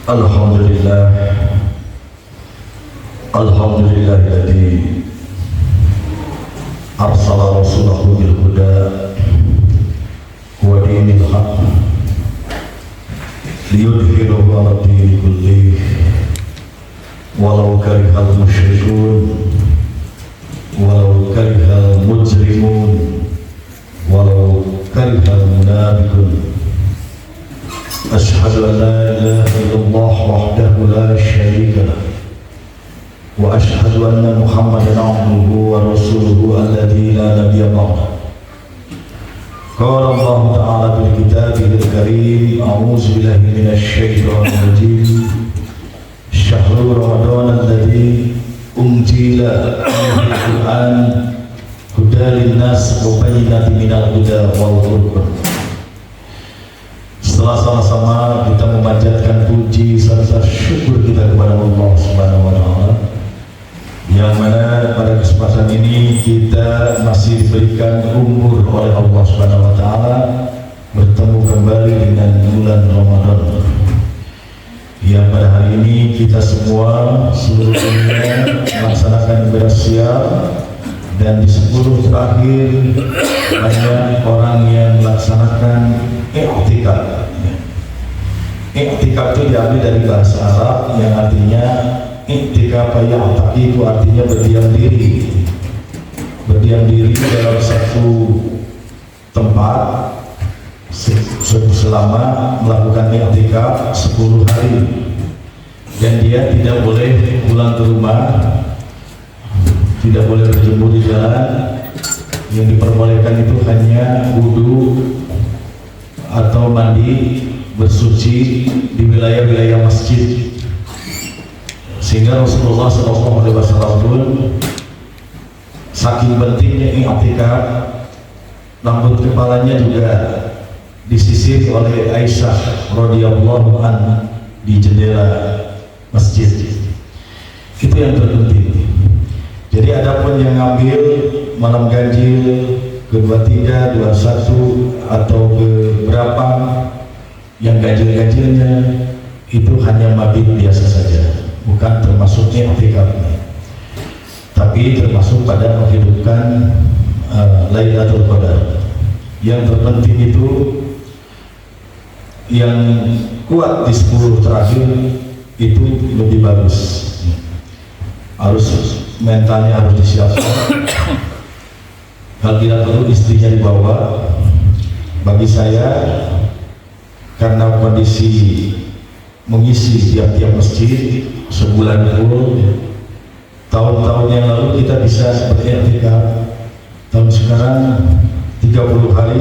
Alhamdulillah, alhamdulillahilladzi arsala rasulahu bil huda wa dinil haqq liyudhhirahu 'ala dini kullih walau karihal musyrikun walau karihal mujrimun walau karihal munafiqun. Asyhadu an la ilaha illallah wahdahu la syarika lah wa asyhadu anna Muhammadan abduhu wa rasuluhu alladzi la nabiyya ba'dahu. Qala Allah ta'ala bil kitabil karim, a'udzu billahi minasy syaithanir rajim. Syahrul Ramadan alladzi unzila fihi al-Qur'an hudan lin-nas wa bayyinatin minal huda wal furqan. Setelah sama-sama kita memanjatkan puji serta syukur kita kepada Allah Subhanahu wa Ta'ala, yang mana pada kesempatan ini kita masih diberikan umur oleh Allah Subhanahu wa Ta'ala bertemu kembali dengan bulan Ramadan, yang pada hari ini kita semua seluruh dunia melaksanakan ibadah siam, dan di 10 terakhir banyak orang yang melaksanakan i'tikaf. I'tikaf itu diambil dari bahasa Arab yang artinya i'tikaf ya'taki, itu artinya berdiam diri. Berdiam diri dalam satu tempat selama melakukan i'tikaf 10 hari, dan dia tidak boleh pulang ke rumah, tidak boleh berjemur di jalan. Yang diperbolehkan itu hanya wudu atau mandi bersuci di wilayah-wilayah masjid. Sehingga Rasulullah SAW pun saking pentingnya i'tikaf, rambut kepalanya juga disisir oleh Aisyah radhiyallahu anha di jendela masjid. Itu yang terpenting. Jadi adapun yang ngambil malam ganjil ke-23, 21 atau ke berapa yang ganjil-ganjilnya itu hanya mabit biasa saja, bukan termasuk i'tikaf, tapi termasuk pada menghidupkan Lailatul Qadar. Yang terpenting itu yang kuat di 10 terakhir itu lebih bagus, harus mentalnya harus disiapkan. Kalau tidak perlu istrinya dibawa. Bagi saya, karena kondisi mengisi tiap-tiap masjid sebulan full, tahun-tahun yang lalu kita bisa beriktikaf, tahun sekarang 30 hari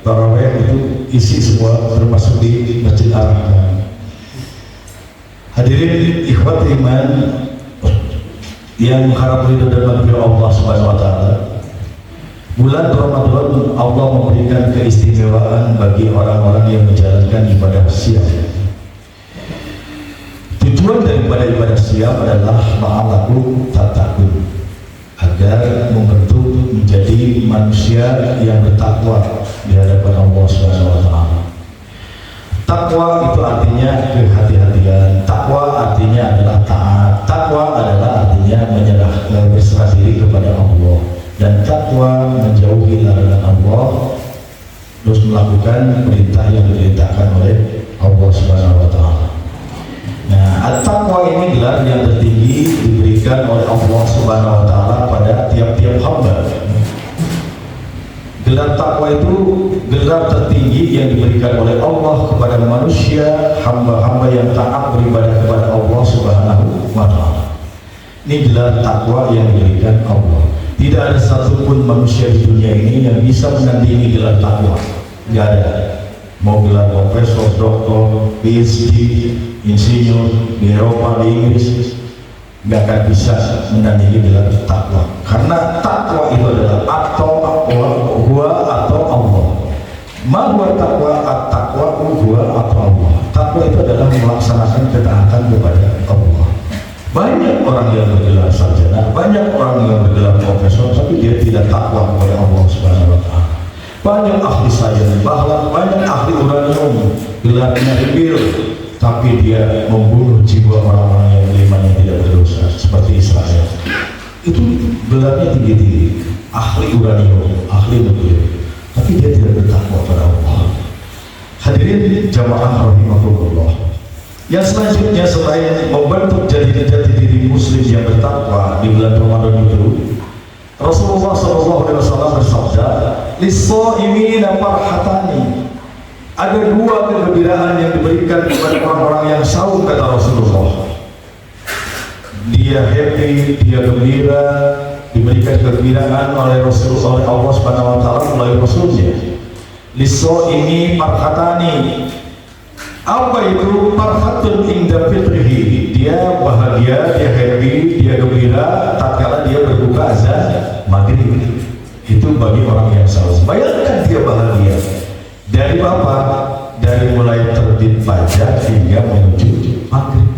tarawih itu isi semua, termasuk di Masjid Ar-Rahman. Hadirin ikhwat iman yang mengharap ridho dan maghfirah Allah Subhanahu wa Ta'ala, bulan Ramadan Allah memberikan keistimewaan bagi orang-orang yang menjalankan ibadah siam. Tujuan daripada ibadah siam adalah la'allakum tattaqun, agar membentuk menjadi manusia yang bertakwa di hadapan Allah Subhanahu wa Ta'ala. Takwa itu artinya kehati-hatian, takwa artinya adalah taat, takwa adalah artinya menyerah, berserah diri kepada Allah, dan takwa menjauhi larangan Allah, terus melakukan perintah yang diperintahkan oleh Allah Subhanahu wa Ta'ala. Nah, at-taqwa ini gelar yang tertinggi diberikan oleh Allah Subhanahu wa Ta'ala pada tiap-tiap hamba. Gelar takwa itu gelar tertinggi yang diberikan oleh Allah kepada manusia, hamba-hamba yang taat beribadah kepada Allah Subhanahu wa Ta'ala. Ini gelar takwa yang diberikan Allah. Tidak ada satupun manusia di dunia ini yang bisa menandingi gelar takwa. Tidak ada. Mau gelar profesor, doktor, PhD, insinyur di Eropa, di Inggris, nggak akan bisa menandingi gelar takwa. Karena takwa itu adalah atau huwa atau Allah. Ma huwa takwa, at-taqwa huwa atau Allah. Takwa itu adalah melaksanakan ketaatan kepada Allah. Banyak orang yang bergelar sarjana, banyak orang yang bergelar profesor, tapi dia tidak takwa kepada Allah Subhanahu wa Ta'ala. Banyak ahli sains, bahkan banyak ahli uranium, gelarnya rebil, tapi dia membunuh jiwa orang-orang yang limanya tidak berdosa seperti Israel. Itu gelarnya tinggi-tinggi, ahli uranium, ahli nuklir, tapi dia tidak bertakwa pada Allah. Hadirin jamaah rahimahullah. Yang selanjutnya selain membentuk jati diri muslim yang bertakwa di bulan Ramadan itu, Rasulullah SAW bersabda, "Lis-shaimina farhatani." Ada dua kegembiraan yang diberikan kepada orang-orang yang saum, kata Rasulullah. Dia happy, dia gembira, diberikan kegembiraan oleh Rasulullah, oleh Allah Subhanahu wa taala melalui Rasulnya. Lis-shaimi farhatani. Apa itu? Farhatun inda fitrihi. Dia bahagia, dia happy, dia gembira tatkala dia berbuka azan maghrib. Itu bagi orang yang saum. Bayangkan dia bahagia dari apa? Dari mulai terbit fajar hingga menuju maghrib.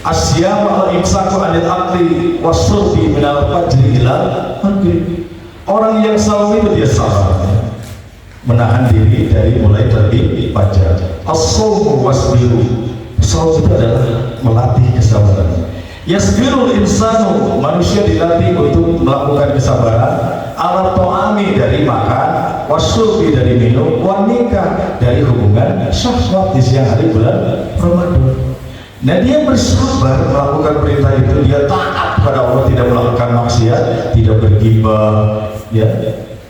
Asyam al-imsaku anil akli wasurbi minal fajri ilal maghrib. Orang yang saum itu dia sabar, menahan diri dari mulai terbit fajar. As-sawmu wasbiru. Saum itu adalah melatih kesabaran. Yasbirul insanu, manusia dilatih untuk melakukan kesabaran. Ala to'ami, dari makan, wasurbi, dari minum, wanikah, dari hubungan syahwat di siang hari bulan Ramadan. Nah, dia bersabar melakukan perintah itu, dia taat pada Allah, tidak melakukan maksiat, tidak bergibah, ya,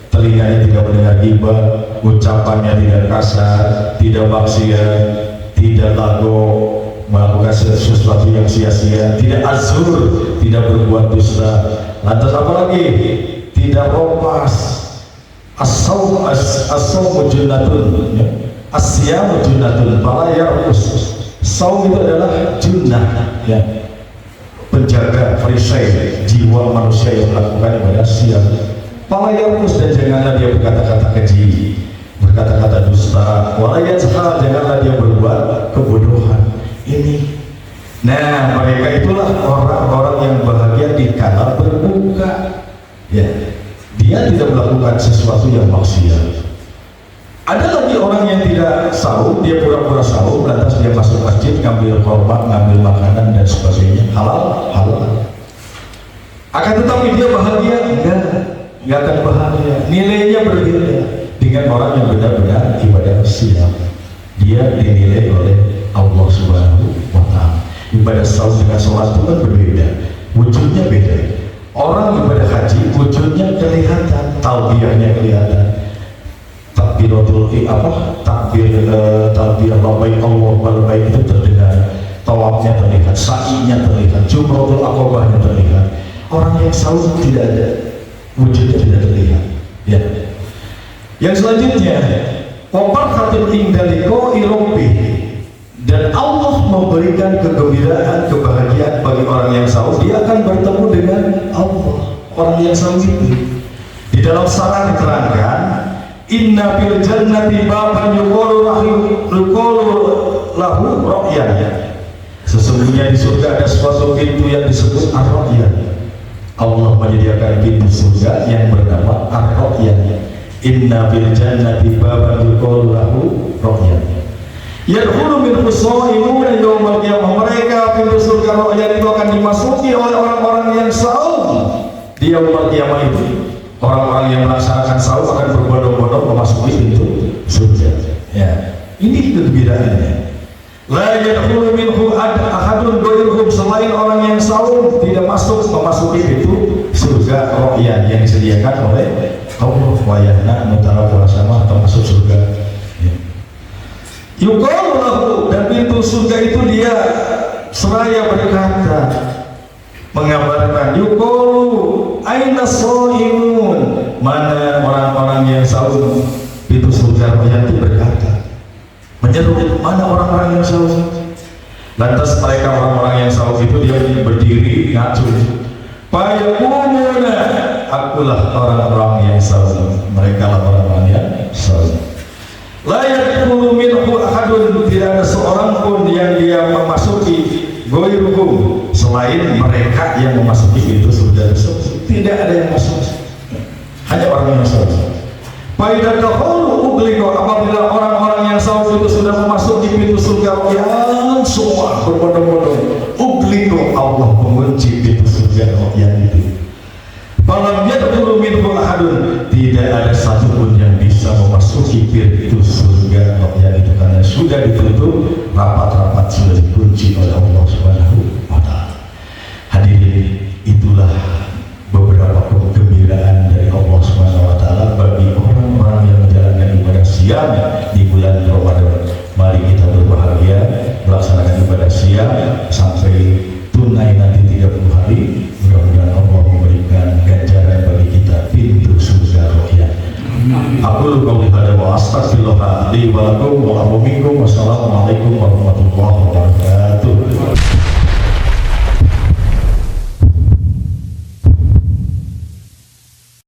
telinganya tidak mendengar gibah, ucapannya tidak kasar, tidak maksiat, tidak lagu melakukan sesuatu yang sia-sia, tidak azur, tidak berbuat dusta. Lantas apa lagi? Tidak rompas. As-sawmu junnatun, as-siyamu junnatun, fala yarqus. Saum itu adalah junnah, ya, penjaga perisai jiwa manusia yang melakukan ibadah siang. Fala yarqus, dan janganlah dia berkata-kata keji, berkata-kata dusta. Wala yajhal, janganlah dia berbuat kebodohan. Ini, nah, mereka itulah orang-orang yang bahagia di kala berbuka, ya. Dia tidak melakukan sesuatu yang maksiat. Ada lagi orang yang tidak saum, dia pura-pura saum, lantas dia masuk masjid, ngambil korban, ngambil makanan dan sebagainya, halal. Akan tetapi dia bahagia? Enggak akan bahagia. Nilainya berbeda dengan orang yang benar-benar ibadah siang. Dia dinilai oleh Allah Subhanahu wa taala. Ibadah saum dengan sholat itu kan berbeda, wujudnya beda. Orang ibadah haji wujudnya kelihatan, talbiyahnya kelihatan, takbiratul takbir labbaik Allahumma labbaik itu terdengar, tawafnya terlihat, sa'inya terlihat, jumratul aqobahnya terlihat. Orang yang saum tidak ada, wujudnya tidak terlihat, ya. Yang selanjutnya, wafarhatun indaliko irobi, dan Allah memberikan kegembiraan, kebahagiaan bagi orang yang saum. Dia akan bertemu dengan Allah. Orang yang saum itu di dalam sarah diterangkan, inna fil jannati baban yuqalu lahu ra'yan. Sesungguhnya di surga ada suatu pintu yang disebut ar-ra'yan. Allah menyediakan pintu surga yang bernama ar-ra'yan. Inna fil jannati baban yuqalu lahu ra'yan. Yadkhulu min husaimun yaumal qiyamah. Mereka pintu surga ra'yan itu akan dimasuki oleh orang-orang yang saum di yaumul qiyamah itu. Orang-orang yang melaksanakan saum akan berbondong-bondong memasuki pintu surga. Ya, ini kegembiraannya. La yadkhulu minhu ahadun ghairuhum, selain orang yang saum tidak memasuki pintu surga ra'yan yang disediakan oleh Allah. Wayahna mutara puasama atau masuk surga. Yuqalu lahu, dan pintu surga itu dia seraya berkata, mengabarkan, yuqalu aina shaimun, mana orang-orang yang saum. Pintu surga yang itu berkata, menyeru, mana orang-orang yang saum. Lantas mereka orang-orang yang saum itu dia berdiri ngacu, fayaquluna, akulah orang-orang yang saum. Mereka lah orang-orang yang saum. La yadkhulu minhu ahadun, tidak ada seorang pun yang dia memasuki ghairuhum, selain mereka yang memasuki pintu surga tersebut. Tidak ada yang masuk, hanya orang yang saum. Fa idza dakhalu ughliqa, apabila orang-orang yang saum itu sudah memasuki pintu surga, ya semua berbondong-bondong ugliku Allah mengunci pintu surga yang itu. Falam yadkhulu minhu ahadun, tidak ada satupun yang bisa memasuki pintu surga yang itu karena sudah ditutup rapat-rapat, sudah dikunci oleh Allah Subhanahu wa taala. Hadirin, itulah beberapa kegembiraan dari Allah Subhanahu wa taala bagi orang-orang yang menjalankan ibadah siang di bulan Ramadan. Mari kita berbahagia melaksanakan ibadah siang sampai tunai nanti 30 hari. Mudah-mudahan Allah memberikan ganjaran bagi kita pintu surga rohiyah. Aku qauli hadza wa astaghfirullah li wa lakum wa minkum. Wassalamualaikum warahmatullahi wabarakatuh.